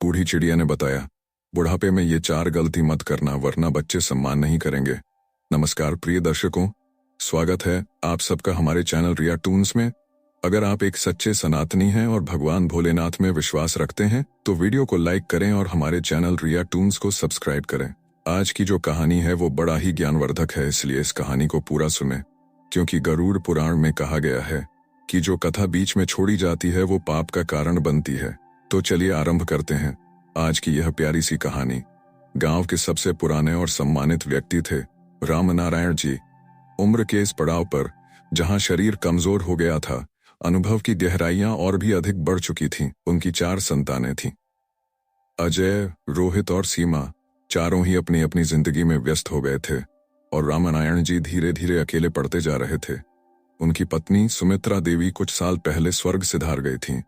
बूढ़ी चिड़िया ने बताया। बुढ़ापे में ये 4 गलती मत करना वरना बच्चे सम्मान नहीं करेंगे। नमस्कार प्रिय दर्शकों, स्वागत है आप सबका हमारे चैनल रिया टून्स में। अगर आप एक सच्चे सनातनी हैं और भगवान भोलेनाथ में विश्वास रखते हैं तो वीडियो को लाइक करें और हमारे चैनल रिया टून्स को सब्सक्राइब करें। आज की जो कहानी है वो बड़ा ही ज्ञानवर्धक है, इसलिए इस कहानी को पूरा सुने, क्योंकि गरुड़ पुराण में कहा गया है कि जो कथा बीच में छोड़ी जाती है वो पाप का कारण बनती है। तो चलिए आरंभ करते हैं आज की यह प्यारी सी कहानी। गांव के सबसे पुराने और सम्मानित व्यक्ति थे रामनारायण जी। उम्र के इस पड़ाव पर जहां शरीर कमजोर हो गया था, अनुभव की गहराइयां और भी अधिक बढ़ चुकी थीं। उनकी 4 संतानें थीं, अजय, रोहित और सीमा। चारों ही अपनी अपनी जिंदगी में व्यस्त हो गए थे और रामनारायण जी धीरे धीरे अकेले पड़ते जा रहे थे। उनकी पत्नी सुमित्रा देवी कुछ साल पहले स्वर्ग सिधार गई थीं।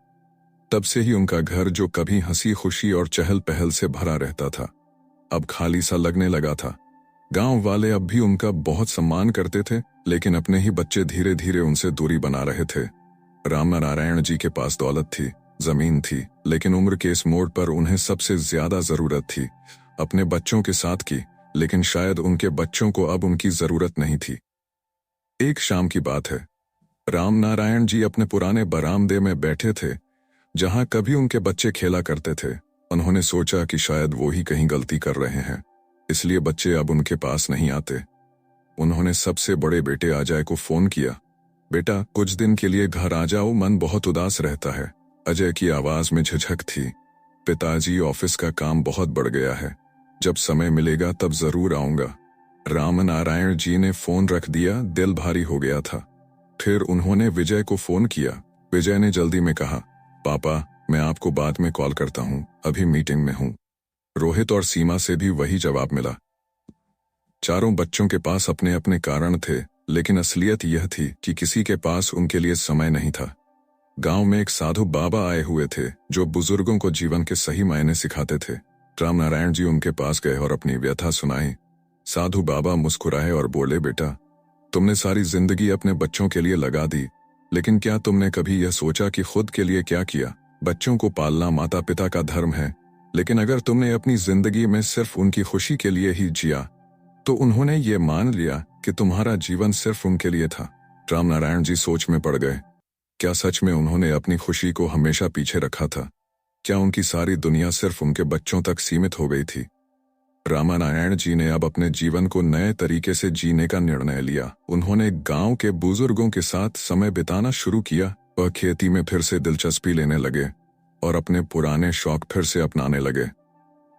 तब से ही उनका घर, जो कभी हंसी खुशी और चहल पहल से भरा रहता था, अब खाली सा लगने लगा था। गांव वाले अब भी उनका बहुत सम्मान करते थे, लेकिन अपने ही बच्चे धीरे धीरे उनसे दूरी बना रहे थे। रामनारायण जी के पास दौलत थी, जमीन थी, लेकिन उम्र के इस मोड़ पर उन्हें सबसे ज्यादा जरूरत थी अपने बच्चों के साथ की। लेकिन शायद उनके बच्चों को अब उनकी जरूरत नहीं थी। एक शाम की बात है, रामनारायण जी अपने पुराने बरामदे में बैठे थे जहां कभी उनके बच्चे खेला करते थे। उन्होंने सोचा कि शायद वो ही कहीं गलती कर रहे हैं, इसलिए बच्चे अब उनके पास नहीं आते। उन्होंने सबसे बड़े बेटे अजय को फोन किया। बेटा, कुछ दिन के लिए घर आ जाओ, मन बहुत उदास रहता है। अजय की आवाज में झिझक थी। पिताजी, ऑफिस का काम बहुत बढ़ गया है, जब समय मिलेगा तब जरूर आऊंगा। रामनारायण जी ने फोन रख दिया, दिल भारी हो गया था। फिर उन्होंने विजय को फोन किया। विजय ने जल्दी में कहा, पापा, मैं आपको बाद में कॉल करता हूं, अभी मीटिंग में हूं। रोहित और सीमा से भी वही जवाब मिला। चारों बच्चों के पास अपने अपने कारण थे, लेकिन असलियत यह थी कि किसी के पास उनके लिए समय नहीं था। गांव में एक साधु बाबा आए हुए थे जो बुजुर्गों को जीवन के सही मायने सिखाते थे। रामनारायण जी उनके पास गए और अपनी व्यथा सुनाई। साधु बाबा मुस्कुराए और बोले, बेटा, तुमने सारी जिंदगी अपने बच्चों के लिए लगा दी, लेकिन क्या तुमने कभी यह सोचा कि खुद के लिए क्या किया? बच्चों को पालना माता पिता का धर्म है, लेकिन अगर तुमने अपनी जिंदगी में सिर्फ उनकी खुशी के लिए ही जिया तो उन्होंने ये मान लिया कि तुम्हारा जीवन सिर्फ उनके लिए था। रामनारायण जी सोच में पड़ गए। क्या सच में उन्होंने अपनी खुशी को हमेशा पीछे रखा था? क्या उनकी सारी दुनिया सिर्फ उनके बच्चों तक सीमित हो गई थी? रामनारायण जी ने अब अपने जीवन को नए तरीके से जीने का निर्णय लिया। उन्होंने गांव के बुजुर्गों के साथ समय बिताना शुरू किया। वह खेती में फिर से दिलचस्पी लेने लगे और अपने पुराने शौक फिर से अपनाने लगे।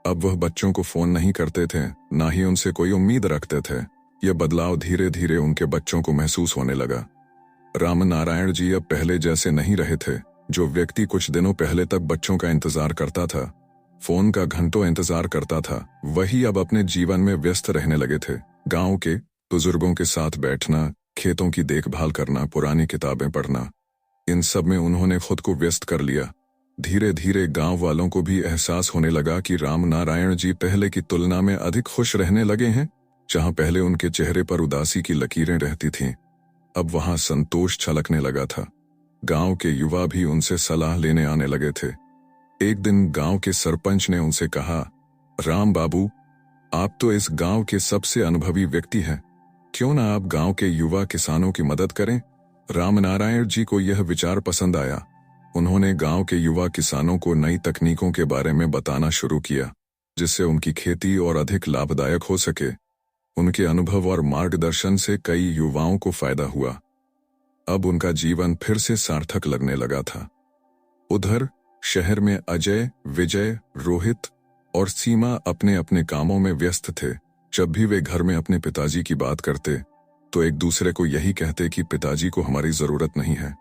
अब वह बच्चों को फोन नहीं करते थे, ना ही उनसे कोई उम्मीद रखते थे। यह बदलाव धीरे धीरे उनके बच्चों को महसूस होने लगा। रामनारायण जी अब पहले जैसे नहीं रहे थे। जो व्यक्ति कुछ दिनों पहले तक बच्चों का इंतजार करता था, फोन का घंटों इंतजार करता था, वही अब अपने जीवन में व्यस्त रहने लगे थे। गांव के बुजुर्गों के साथ बैठना, खेतों की देखभाल करना, पुरानी किताबें पढ़ना, इन सब में उन्होंने खुद को व्यस्त कर लिया। धीरे धीरे गांव वालों को भी एहसास होने लगा कि रामनारायण जी पहले की तुलना में अधिक खुश रहने लगे हैं। जहां पहले उनके चेहरे पर उदासी की लकीरें रहती थीं, अब वहां संतोष छलकने लगा था। गांव के युवा भी उनसे सलाह लेने आने लगे थे। एक दिन गांव के सरपंच ने उनसे कहा, राम बाबू, आप तो इस गांव के सबसे अनुभवी व्यक्ति हैं, क्यों ना आप गांव के युवा किसानों की मदद करें? रामनारायण जी को यह विचार पसंद आया। उन्होंने गांव के युवा किसानों को नई तकनीकों के बारे में बताना शुरू किया, जिससे उनकी खेती और अधिक लाभदायक हो सके। उनके अनुभव और मार्गदर्शन से कई युवाओं को फायदा हुआ। अब उनका जीवन फिर से सार्थक लगने लगा था। उधर शहर में अजय, विजय, रोहित और सीमा अपने अपने कामों में व्यस्त थे। जब भी वे घर में अपने पिताजी की बात करते तो एक दूसरे को यही कहते कि पिताजी को हमारी जरूरत नहीं है,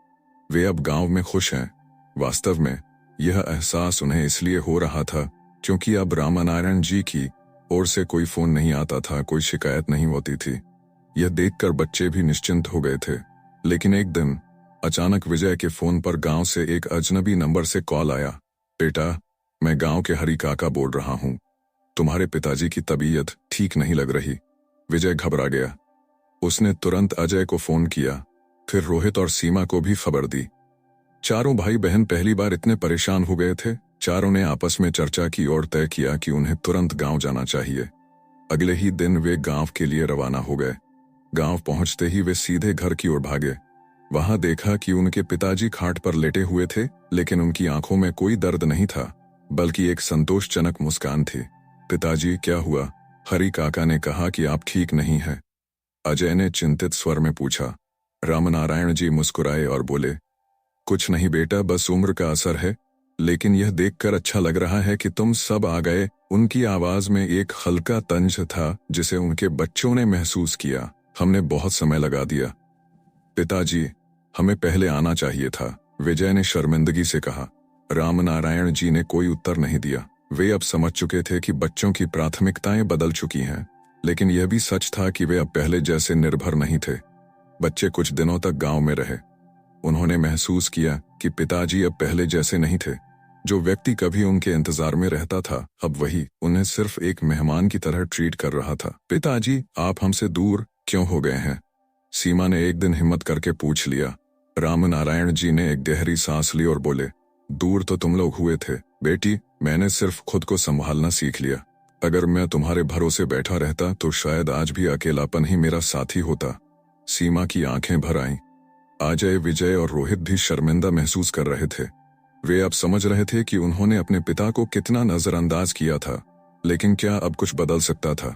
वे अब गांव में खुश हैं। वास्तव में यह एहसास उन्हें इसलिए हो रहा था क्योंकि अब रामनारायण जी की ओर से कोई फोन नहीं आता था, कोई शिकायत नहीं होती थी। यह देखकर बच्चे भी निश्चिंत हो गए थे। लेकिन एक दिन अचानक विजय के फोन पर गांव से एक अजनबी नंबर से कॉल आया। बेटा, मैं गांव के हरी काका बोल रहा हूं, तुम्हारे पिताजी की तबीयत ठीक नहीं लग रही। विजय घबरा गया। उसने तुरंत अजय को फोन किया, फिर रोहित और सीमा को भी खबर दी। चारों भाई बहन पहली बार इतने परेशान हो गए थे। चारों ने आपस में चर्चा की और तय किया कि उन्हें तुरंत गांव जाना चाहिए। अगले ही दिन वे गांव के लिए रवाना हो गए। गांव पहुंचते ही वे सीधे घर की ओर भागे। वहां देखा कि उनके पिताजी खाट पर लेटे हुए थे, लेकिन उनकी आंखों में कोई दर्द नहीं था, बल्कि एक संतोषजनक मुस्कान थी। पिताजी, क्या हुआ? हरि काका ने कहा कि आप ठीक नहीं हैं। अजय ने चिंतित स्वर में पूछा। रामनारायण जी मुस्कुराए और बोले, कुछ नहीं बेटा, बस उम्र का असर है, लेकिन यह देखकर अच्छा लग रहा है कि तुम सब आ गए। उनकी आवाज में एक हल्का तंज था जिसे उनके बच्चों ने महसूस किया। हमने बहुत समय लगा दिया। पिताजी, हमें पहले आना चाहिए था, विजय ने शर्मिंदगी से कहा। रामनारायण जी ने कोई उत्तर नहीं दिया। वे अब समझ चुके थे कि बच्चों की प्राथमिकताएं बदल चुकी हैं, लेकिन यह भी सच था कि वे अब पहले जैसे निर्भर नहीं थे। बच्चे कुछ दिनों तक गांव में रहे। उन्होंने महसूस किया कि पिताजी अब पहले जैसे नहीं थे। जो व्यक्ति कभी उनके इंतजार में रहता था, अब वही उन्हें सिर्फ एक मेहमान की तरह ट्रीट कर रहा था। पिताजी, आप हमसे दूर क्यों हो गए हैं? सीमा ने एक दिन हिम्मत करके पूछ लिया। रामनारायण जी ने एक गहरी सांस ली और बोले, दूर तो तुम लोग हुए थे बेटी, मैंने सिर्फ खुद को संभालना सीख लिया। अगर मैं तुम्हारे भरोसे बैठा रहता तो शायद आज भी अकेलापन ही मेरा साथी होता। सीमा की आंखें भर आईं। अजय, विजय और रोहित भी शर्मिंदा महसूस कर रहे थे। वे अब समझ रहे थे कि उन्होंने अपने पिता को कितना नजरअंदाज किया था, लेकिन क्या अब कुछ बदल सकता था?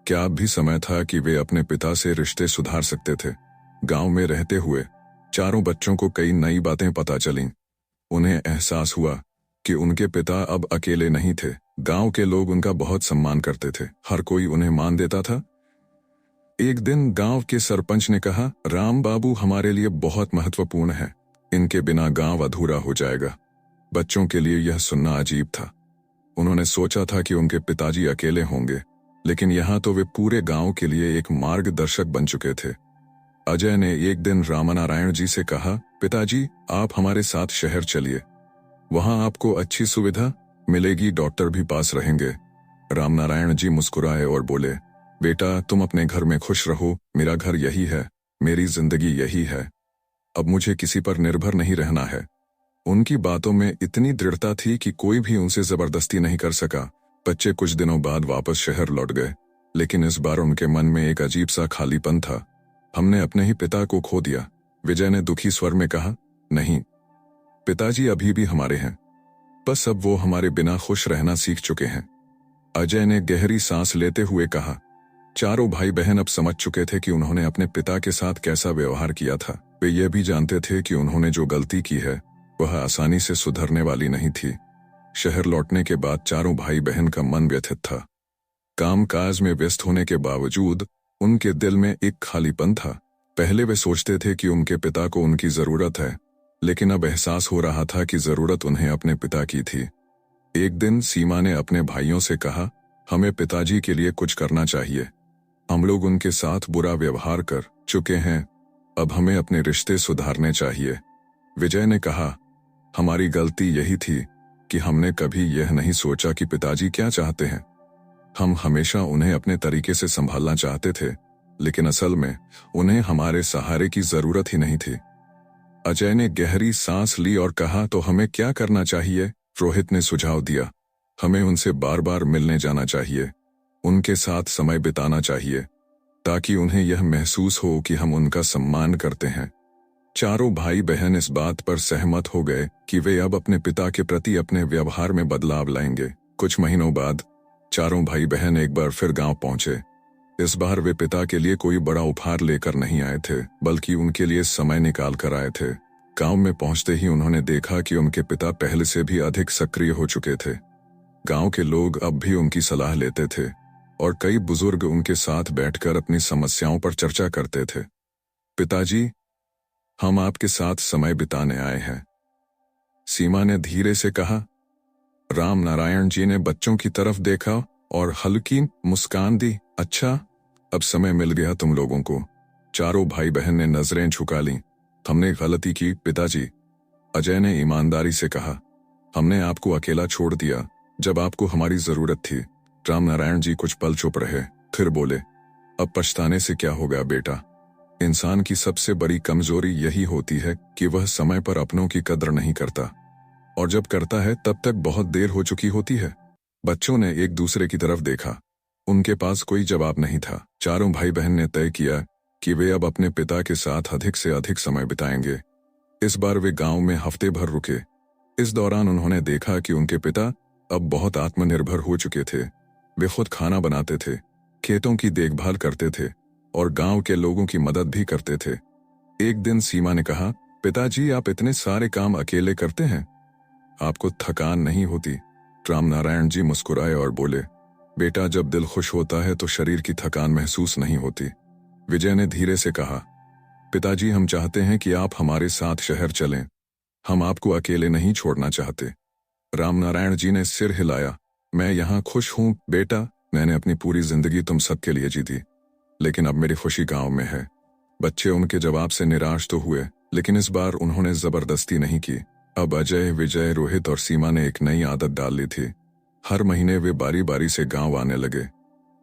क्या अब भी समय था कि वे अपने पिता से रिश्ते सुधार सकते थे? गांव में रहते हुए चारों बच्चों को कई नई बातें पता चलीं। उन्हें एहसास हुआ कि उनके पिता अब अकेले नहीं थे। गांव के लोग उनका बहुत सम्मान करते थे, हर कोई उन्हें मान देता था। एक दिन गांव के सरपंच ने कहा, राम बाबू हमारे लिए बहुत महत्वपूर्ण है, इनके बिना गांव अधूरा हो जाएगा। बच्चों के लिए यह सुनना अजीब था। उन्होंने सोचा था कि उनके पिताजी अकेले होंगे, लेकिन यहाँ तो वे पूरे गांव के लिए एक मार्गदर्शक बन चुके थे। अजय ने एक दिन रामनारायण जी से कहा, पिताजी, आप हमारे साथ शहर चलिए, वहां आपको अच्छी सुविधा मिलेगी, डॉक्टर भी पास रहेंगे। रामनारायण जी मुस्कुराए और बोले, बेटा, तुम अपने घर में खुश रहो, मेरा घर यही है, मेरी जिंदगी यही है, अब मुझे किसी पर निर्भर नहीं रहना है। उनकी बातों में इतनी दृढ़ता थी कि कोई भी उनसे जबरदस्ती नहीं कर सका। बच्चे कुछ दिनों बाद वापस शहर लौट गए, लेकिन इस बार उनके मन में एक अजीब सा खालीपन था। हमने अपने ही पिता को खो दिया, विजय ने दुखी स्वर में कहा। नहीं, पिताजी अभी भी हमारे हैं, बस अब वो हमारे बिना खुश रहना सीख चुके हैं। अजय ने गहरी सांस लेते हुए कहा। चारों भाई बहन अब समझ चुके थे कि उन्होंने अपने पिता के साथ कैसा व्यवहार किया था। वे यह भी जानते थे कि उन्होंने जो गलती की है वह आसानी से सुधरने वाली नहीं थी। शहर लौटने के बाद चारों भाई बहन का मन व्यथित था। कामकाज में व्यस्त होने के बावजूद उनके दिल में एक खालीपन था। पहले वे सोचते थे कि उनके पिता को उनकी जरूरत है, लेकिन अब एहसास हो रहा था कि जरूरत उन्हें अपने पिता की थी। एक दिन सीमा ने अपने भाइयों से कहा, हमें पिताजी के लिए कुछ करना चाहिए। हम लोग उनके साथ बुरा व्यवहार कर चुके हैं, अब हमें अपने रिश्ते सुधारने चाहिए। विजय ने कहा, हमारी गलती यही थी कि हमने कभी यह नहीं सोचा कि पिताजी क्या चाहते हैं। हम हमेशा उन्हें अपने तरीके से संभालना चाहते थे, लेकिन असल में उन्हें हमारे सहारे की जरूरत ही नहीं थी। अजय ने गहरी सांस ली और कहा, तो हमें क्या करना चाहिए? रोहित ने सुझाव दिया, हमें उनसे बार बार मिलने जाना चाहिए, उनके साथ समय बिताना चाहिए, ताकि उन्हें यह महसूस हो कि हम उनका सम्मान करते हैं। चारों भाई बहन इस बात पर सहमत हो गए कि वे अब अपने पिता के प्रति अपने व्यवहार में बदलाव लाएंगे। कुछ महीनों बाद चारों भाई बहन एक बार फिर गांव पहुंचे। इस बार वे पिता के लिए कोई बड़ा उपहार लेकर नहीं आए थे, बल्कि उनके लिए समय निकाल कर आए थे। गांव में पहुंचते ही उन्होंने देखा कि उनके पिता पहले से भी अधिक सक्रिय हो चुके थे। गांव के लोग अब भी उनकी सलाह लेते थे और कई बुजुर्ग उनके साथ बैठकर अपनी समस्याओं पर चर्चा करते थे। पिताजी, हम आपके साथ समय बिताने आए हैं, सीमा ने धीरे से कहा। रामनारायण जी ने बच्चों की तरफ देखा और हल्की मुस्कान दी। अच्छा, अब समय मिल गया तुम लोगों को। चारों भाई बहन ने नजरें झुका लीं। हमने गलती की पिताजी, अजय ने ईमानदारी से कहा। हमने आपको अकेला छोड़ दिया जब आपको हमारी जरूरत थी। रामनारायण जी कुछ पल चुप रहे, फिर बोले, अब पछताने से क्या होगा बेटा, इंसान की सबसे बड़ी कमजोरी यही होती है कि वह समय पर अपनों की कदर नहीं करता। और जब करता है तब तक बहुत देर हो चुकी होती है। बच्चों ने एक दूसरे की तरफ देखा। उनके पास कोई जवाब नहीं था। चारों भाई बहन ने तय किया कि वे अब अपने पिता के साथ अधिक से अधिक समय बिताएंगे। इस बार वे गांव में हफ्ते भर रुके। इस दौरान उन्होंने देखा कि उनके पिता अब बहुत आत्मनिर्भर हो चुके थे। वे खुद खाना बनाते थे, खेतों की देखभाल करते थे और गांव के लोगों की मदद भी करते थे। एक दिन सीमा ने कहा, पिताजी आप इतने सारे काम अकेले करते हैं, आपको थकान नहीं होती? रामनारायण जी मुस्कुराए और बोले, बेटा जब दिल खुश होता है तो शरीर की थकान महसूस नहीं होती। विजय ने धीरे से कहा, पिताजी हम चाहते हैं कि आप हमारे साथ शहर चलें, हम आपको अकेले नहीं छोड़ना चाहते। रामनारायण जी ने सिर हिलाया, मैं यहाँ खुश हूँ बेटा, मैंने अपनी पूरी जिंदगी तुम सबके लिए जी थी, लेकिन अब मेरी खुशी गांव में है। बच्चे उनके जवाब से निराश तो हुए, लेकिन इस बार उन्होंने जबरदस्ती नहीं की। अब अजय, विजय, रोहित और सीमा ने एक नई आदत डाल ली थी। हर महीने वे बारी बारी से गांव आने लगे।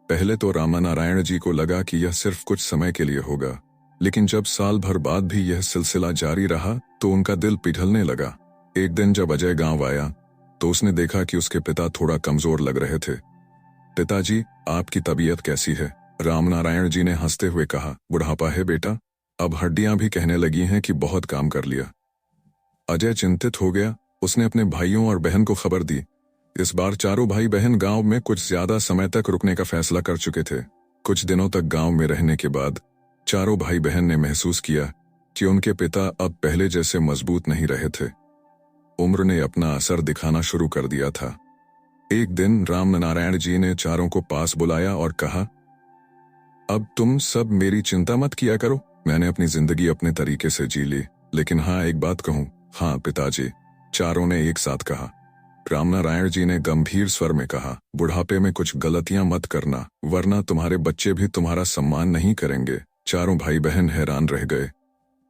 पहले तो रामनारायण जी को लगा कि यह सिर्फ कुछ समय के लिए होगा, लेकिन जब साल भर बाद भी यह सिलसिला जारी रहा तो उनका दिल पिघलने लगा। एक दिन जब अजय गांव आया तो उसने देखा कि उसके पिता थोड़ा कमजोर लग रहे थे। पिताजी आपकी तबीयत कैसी है? रामनारायण जी ने हंसते हुए कहा, बुढ़ापा है बेटा, अब हड्डियां भी कहने लगी हैं कि बहुत काम कर लिया। अजय चिंतित हो गया। उसने अपने भाइयों और बहन को खबर दी। इस बार चारों भाई बहन गांव में कुछ ज्यादा समय तक रुकने का फैसला कर चुके थे। कुछ दिनों तक गांव में रहने के बाद चारों भाई बहन ने महसूस किया कि उनके पिता अब पहले जैसे मजबूत नहीं रहे थे। उम्र ने अपना असर दिखाना शुरू कर दिया था। एक दिन रामनारायण जी ने चारों को पास बुलाया और कहा, अब तुम सब मेरी चिंता मत किया करो, मैंने अपनी जिंदगी अपने तरीके से जी ली, लेकिन हाँ एक बात कहूं। हाँ पिताजी, चारों ने एक साथ कहा। रामनारायण जी ने गंभीर स्वर में कहा, बुढ़ापे में कुछ गलतियां मत करना, वरना तुम्हारे बच्चे भी तुम्हारा सम्मान नहीं करेंगे। चारों भाई बहन हैरान रह गए।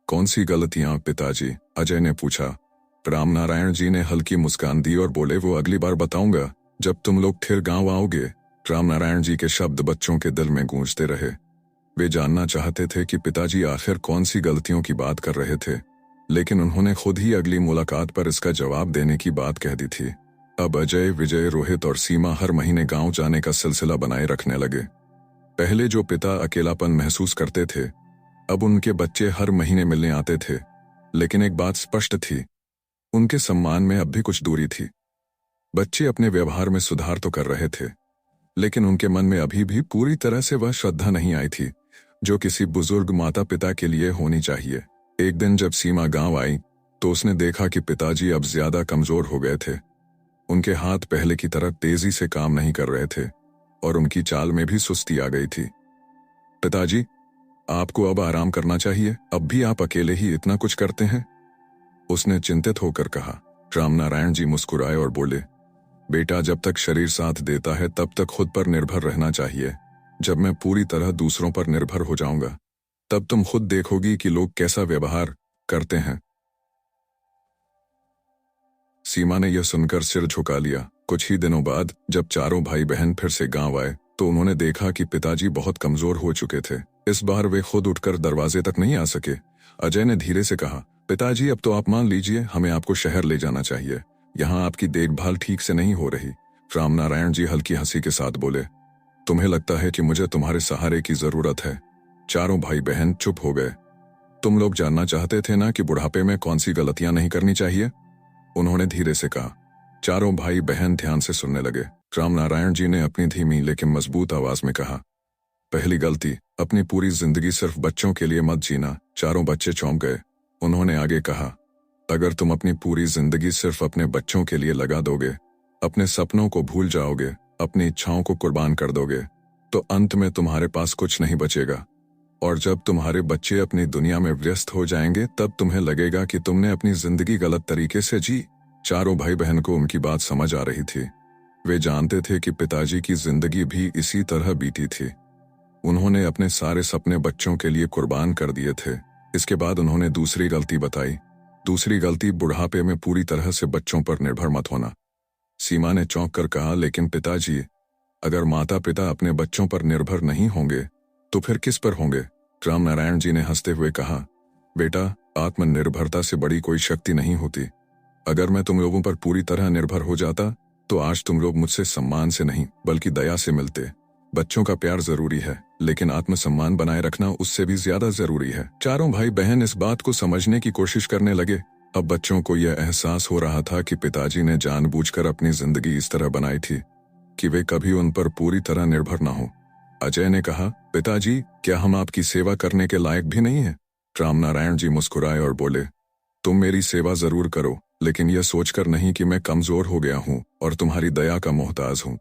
कौन सी गलतियां पिताजी? अजय ने पूछा। रामनारायण जी ने हल्की मुस्कान दी और बोले, वो अगली बार बताऊंगा जब तुम लोग फिर गांव आओगे। रामनारायण जी के शब्द बच्चों के दिल में गूंजते रहे। वे जानना चाहते थे कि पिताजी आखिर कौन सी गलतियों की बात कर रहे थे, लेकिन उन्होंने खुद ही अगली मुलाकात पर इसका जवाब देने की बात कह दी थी। अब अजय, विजय, रोहित और सीमा हर महीने गांव जाने का सिलसिला बनाए रखने लगे। पहले जो पिता अकेलापन महसूस करते थे, अब उनके बच्चे हर महीने मिलने आते थे। लेकिन एक बात स्पष्ट थी, उनके सम्मान में अब भी कुछ दूरी थी। बच्चे अपने व्यवहार में सुधार तो कर रहे थे, लेकिन उनके मन में अभी भी पूरी तरह से वह श्रद्धा नहीं आई थी जो किसी बुजुर्ग माता पिता के लिए होनी चाहिए। एक दिन जब सीमा गांव आई तो उसने देखा कि पिताजी अब ज्यादा कमजोर हो गए थे। उनके हाथ पहले की तरह तेजी से काम नहीं कर रहे थे और उनकी चाल में भी सुस्ती आ गई थी। पिताजी, आपको अब आराम करना चाहिए, अब भी आप अकेले ही इतना कुछ करते हैं, उसने चिंतित होकर कहा। रामनारायण जी मुस्कुराए और बोले, बेटा जब तक शरीर साथ देता है तब तक खुद पर निर्भर रहना चाहिए। जब मैं पूरी तरह दूसरों पर निर्भर हो जाऊंगा तब तुम खुद देखोगी कि लोग कैसा व्यवहार करते हैं। सीमा ने यह सुनकर सिर झुका लिया। कुछ ही दिनों बाद जब चारों भाई बहन फिर से गांव आए तो उन्होंने देखा कि पिताजी बहुत कमजोर हो चुके थे। इस बार वे खुद उठकर दरवाजे तक नहीं आ सके। अजय ने धीरे से कहा, पिताजी अब तो आप मान लीजिए, हमें आपको शहर ले जाना चाहिए, यहाँ आपकी देखभाल ठीक से नहीं हो रही। रामनारायण जी हल्की हंसी के साथ बोले, तुम्हें लगता है कि मुझे तुम्हारे सहारे की जरूरत है? चारों भाई बहन चुप हो गए। तुम लोग जानना चाहते थे ना कि बुढ़ापे में कौन सी गलतियां नहीं करनी चाहिए, उन्होंने धीरे से कहा। चारों भाई बहन ध्यान से सुनने लगे। रामनारायण जी ने अपनी धीमी लेकिन मजबूत आवाज में कहा, पहली गलती, अपनी पूरी जिंदगी सिर्फ बच्चों के लिए मत जीना। चारों बच्चे चौंक गए। उन्होंने आगे कहा, अगर तुम अपनी पूरी जिंदगी सिर्फ अपने बच्चों के लिए लगा दोगे, अपने सपनों को भूल जाओगे, अपनी इच्छाओं को कुर्बान कर दोगे, तो अंत में तुम्हारे पास कुछ नहीं बचेगा। और जब तुम्हारे बच्चे अपनी दुनिया में व्यस्त हो जाएंगे तब तुम्हें लगेगा कि तुमने अपनी जिंदगी गलत तरीके से जी। चारों भाई बहन को उनकी बात समझ आ रही थी। वे जानते थे कि पिताजी की जिंदगी भी इसी तरह बीती थी। उन्होंने अपने सारे सपने बच्चों के लिए कुर्बान कर दिए थे। इसके बाद उन्होंने दूसरी गलती बताई। दूसरी गलती, बुढ़ापे में पूरी तरह से बच्चों पर निर्भर मत होना। सीमा ने चौंक कर कहा, लेकिन पिताजी, अगर माता पिता अपने बच्चों पर निर्भर नहीं होंगे तो फिर किस पर होंगे? रामनारायण जी ने हंसते हुए कहा, बेटा, आत्मनिर्भरता से बड़ी कोई शक्ति नहीं होती। अगर मैं तुम लोगों पर पूरी तरह निर्भर हो जाता तो आज तुम लोग मुझसे सम्मान से नहीं बल्कि दया से मिलते। बच्चों का प्यार जरूरी है, लेकिन आत्मसम्मान बनाए रखना उससे भी ज्यादा जरूरी है। चारों भाई बहन इस बात को समझने की कोशिश करने लगे। अब बच्चों को यह एहसास हो रहा था कि पिताजी ने जानबूझकर अपनी जिंदगी इस तरह बनाई थी कि वे कभी उन पर पूरी तरह निर्भर न हो। अजय ने कहा, पिताजी, क्या हम आपकी सेवा करने के लायक भी नहीं हैं? रामनारायण जी मुस्कुराए और बोले, तुम मेरी सेवा जरूर करो, लेकिन यह सोचकर नहीं कि मैं कमजोर हो गया हूं और तुम्हारी दया का मोहताज हूं।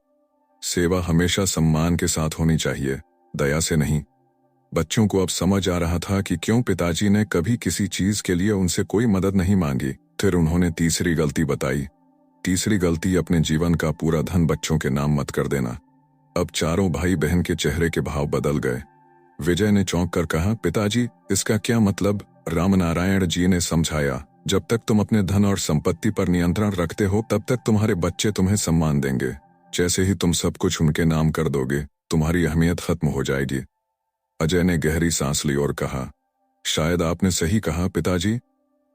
सेवा हमेशा सम्मान के साथ होनी चाहिए, दया से नहीं। बच्चों को अब समझ आ रहा था कि क्यों पिताजी ने कभी किसी चीज के लिए उनसे कोई मदद नहीं मांगी। फिर उन्होंने तीसरी गलती बताई। तीसरी गलती, अपने जीवन का पूरा धन बच्चों के नाम मत कर देना। अब चारों भाई बहन के चेहरे के भाव बदल गए। विजय ने चौंक कर कहा, पिताजी, इसका क्या मतलब? रामनारायण जी ने समझाया, जब तक तुम अपने धन और संपत्ति पर नियंत्रण रखते हो तब तक तुम्हारे बच्चे तुम्हें सम्मान देंगे। जैसे ही तुम सब कुछ उनके नाम कर दोगे, तुम्हारी अहमियत खत्म हो जाएगी। अजय ने गहरी सांस ली और कहा, शायद आपने सही कहा पिताजी।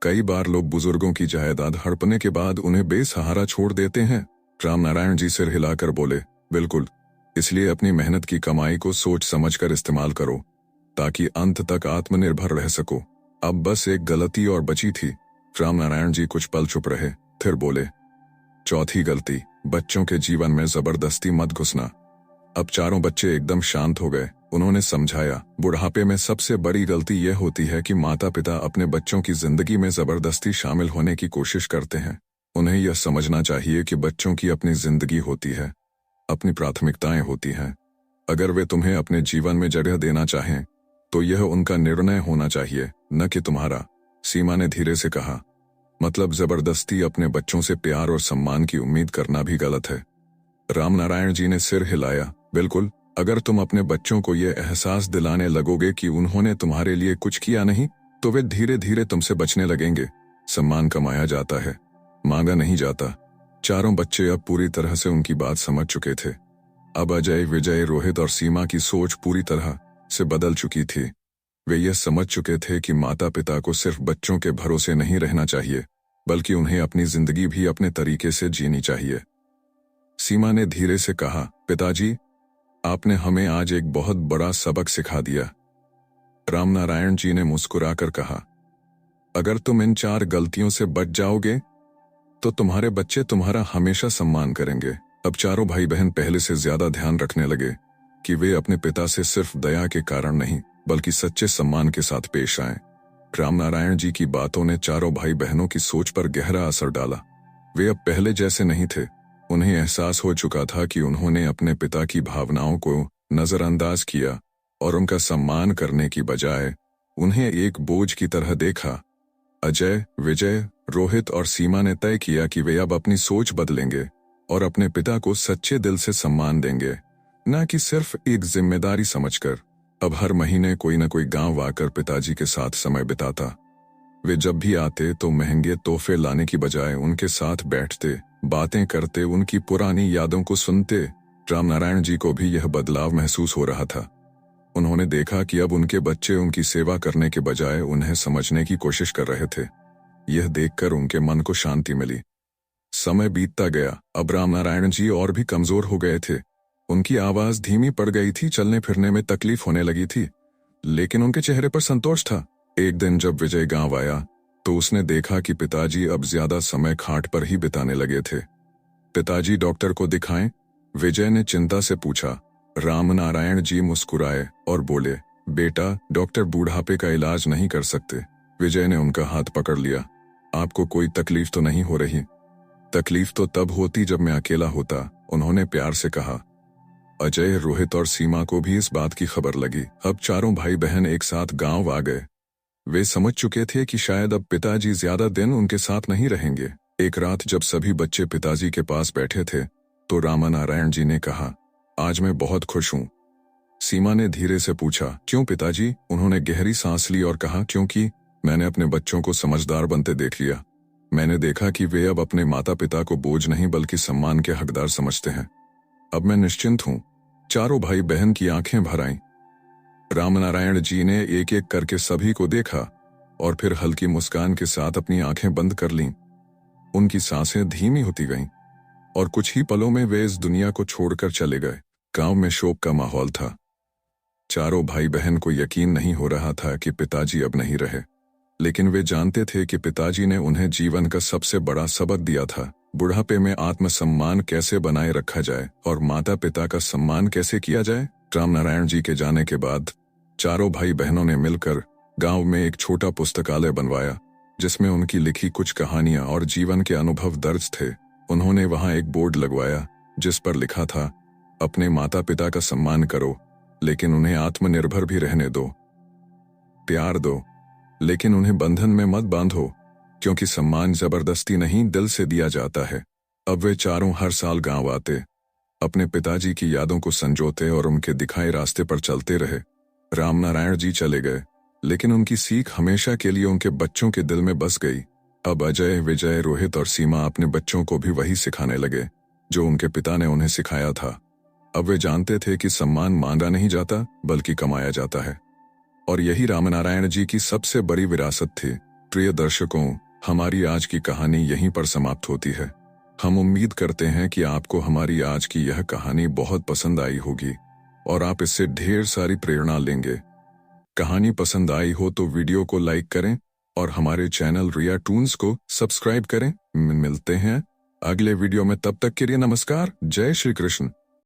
कई बार लोग बुजुर्गों की जायदाद हड़पने के बाद उन्हें बेसहारा छोड़ देते हैं। रामनारायण जी सिर हिलाकर बोले, बिल्कुल, इसलिए अपनी मेहनत की कमाई को सोच समझकर इस्तेमाल करो ताकि अंत तक आत्मनिर्भर रह सको। अब बस एक गलती और बची थी। रामनारायण जी कुछ पल चुप रहे, फिर बोले, चौथी गलती, बच्चों के जीवन में जबरदस्ती मत घुसना। अब चारों बच्चे एकदम शांत हो गए। उन्होंने समझाया, बुढ़ापे में सबसे बड़ी गलती यह होती है कि माता पिता अपने बच्चों की जिंदगी में जबरदस्ती शामिल होने की कोशिश करते हैं। उन्हें यह समझना चाहिए कि बच्चों की अपनी जिंदगी होती है, अपनी प्राथमिकताएं होती हैं। अगर वे तुम्हें अपने जीवन में जगह देना चाहें तो यह उनका निर्णय होना चाहिए, न कि तुम्हारा। सीमा ने धीरे से कहा, मतलब जबरदस्ती अपने बच्चों से प्यार और सम्मान की उम्मीद करना भी गलत है। रामनारायण जी ने सिर हिलाया, बिल्कुल, अगर तुम अपने बच्चों को यह एहसास दिलाने लगोगे कि उन्होंने तुम्हारे लिए कुछ किया नहीं तो वे धीरे धीरे तुमसे बचने लगेंगे। सम्मान कमाया जाता है, मांगा नहीं जाता। चारों बच्चे अब पूरी तरह से उनकी बात समझ चुके थे। अब अजय, विजय, रोहित और सीमा की सोच पूरी तरह से बदल चुकी थी। वे यह समझ चुके थे कि माता पिता को सिर्फ बच्चों के भरोसे नहीं रहना चाहिए, बल्कि उन्हें अपनी जिंदगी भी अपने तरीके से जीनी चाहिए। सीमा ने धीरे से कहा, पिताजी, आपने हमें आज एक बहुत बड़ा सबक सिखा दिया। रामनारायण जी ने मुस्कुराकर कहा, अगर तुम इन 4 गलतियों से बच जाओगे तो तुम्हारे बच्चे तुम्हारा हमेशा सम्मान करेंगे। अब चारों भाई बहन पहले से ज्यादा ध्यान रखने लगे कि वे अपने पिता से सिर्फ दया के कारण नहीं बल्कि सच्चे सम्मान के साथ पेश आएं। रामनारायण जी की बातों ने चारों भाई बहनों की सोच पर गहरा असर डाला। वे अब पहले जैसे नहीं थे। उन्हें एहसास हो चुका था कि उन्होंने अपने पिता की भावनाओं को नजरअंदाज किया और उनका सम्मान करने की बजाय उन्हें एक बोझ की तरह देखा। अजय, विजय, रोहित और सीमा ने तय किया कि वे अब अपनी सोच बदलेंगे और अपने पिता को सच्चे दिल से सम्मान देंगे, न कि सिर्फ एक जिम्मेदारी समझकर। अब हर महीने कोई न कोई गांव आकर पिताजी के साथ समय बिताता। वे जब भी आते तो महंगे तोहफे लाने की बजाय उनके साथ बैठते, बातें करते, उनकी पुरानी यादों को सुनते। रामनारायण जी को भी यह बदलाव महसूस हो रहा था। उन्होंने देखा कि अब उनके बच्चे उनकी सेवा करने के बजाय उन्हें समझने की कोशिश कर रहे थे। यह देखकर उनके मन को शांति मिली। समय बीतता गया। अब रामनारायण जी और भी कमजोर हो गए थे। उनकी आवाज धीमी पड़ गई थी, चलने फिरने में तकलीफ होने लगी थी, लेकिन उनके चेहरे पर संतोष था। एक दिन जब विजय गांव आया तो उसने देखा कि पिताजी अब ज्यादा समय खाट पर ही बिताने लगे थे। पिताजी, डॉक्टर को दिखाएं? विजय ने चिंता से पूछा। रामनारायण जी मुस्कुराए और बोले, बेटा, डॉक्टर बूढ़ापे का इलाज नहीं कर सकते। विजय ने उनका हाथ पकड़ लिया। आपको कोई तकलीफ तो नहीं हो रही? तकलीफ तो तब होती जब मैं अकेला होता, उन्होंने प्यार से कहा। अजय, रोहित और सीमा को भी इस बात की खबर लगी। अब चारों भाई बहन एक साथ गांव आ गए। वे समझ चुके थे कि शायद अब पिताजी ज्यादा दिन उनके साथ नहीं रहेंगे। एक रात जब सभी बच्चे पिताजी के पास बैठे थे तो रामनारायण जी ने कहा, आज मैं बहुत खुश हूं। सीमा ने धीरे से पूछा, क्यों पिताजी? उन्होंने गहरी सांस ली और कहा, क्योंकि मैंने अपने बच्चों को समझदार बनते देख लिया। मैंने देखा कि वे अब अपने माता पिता को बोझ नहीं बल्कि सम्मान के हकदार समझते हैं। अब मैं निश्चिंत हूं। चारों भाई बहन की आंखें भर आईं। रामनारायण जी ने एक एक करके सभी को देखा और फिर हल्की मुस्कान के साथ अपनी आंखें बंद कर लीं। उनकी सांसें धीमी होती गईं और कुछ ही पलों में वे इस दुनिया को छोड़कर चले गए। गांव में शोक का माहौल था। चारों भाई बहन को यकीन नहीं हो रहा था कि पिताजी अब नहीं रहे, लेकिन वे जानते थे कि पिताजी ने उन्हें जीवन का सबसे बड़ा सबक दिया था। बुढ़ापे में आत्मसम्मान कैसे बनाए रखा जाए और माता पिता का सम्मान कैसे किया जाए। रामनारायण जी के जाने के बाद चारों भाई बहनों ने मिलकर गांव में एक छोटा पुस्तकालय बनवाया, जिसमें उनकी लिखी कुछ कहानियां और जीवन के अनुभव दर्ज थे। उन्होंने वहां एक बोर्ड लगवाया जिस पर लिखा था, अपने माता पिता का सम्मान करो, लेकिन उन्हें आत्मनिर्भर भी रहने दो। प्यार दो, लेकिन उन्हें बंधन में मत बांधो, क्योंकि सम्मान जबरदस्ती नहीं, दिल से दिया जाता है। अब वे चारों हर साल गांव आते, अपने पिताजी की यादों को संजोते और उनके दिखाए रास्ते पर चलते रहे। रामनारायण जी चले गए, लेकिन उनकी सीख हमेशा के लिए उनके बच्चों के दिल में बस गई। अब अजय, विजय, रोहित और सीमा अपने बच्चों को भी वही सिखाने लगे जो उनके पिता ने उन्हें सिखाया था। अब वे जानते थे कि सम्मान मांगा नहीं जाता, बल्कि कमाया जाता है, और यही रामनारायण जी की सबसे बड़ी विरासत थी। प्रिय दर्शकों, हमारी आज की कहानी यहीं पर समाप्त होती है। हम उम्मीद करते हैं कि आपको हमारी आज की यह कहानी बहुत पसंद आई होगी और आप इससे ढेर सारी प्रेरणा लेंगे। कहानी पसंद आई हो तो वीडियो को लाइक करें और हमारे चैनल रिया टून्स को सब्सक्राइब करें। मिलते हैं अगले वीडियो में, तब तक के लिए नमस्कार। जय श्री कृष्ण।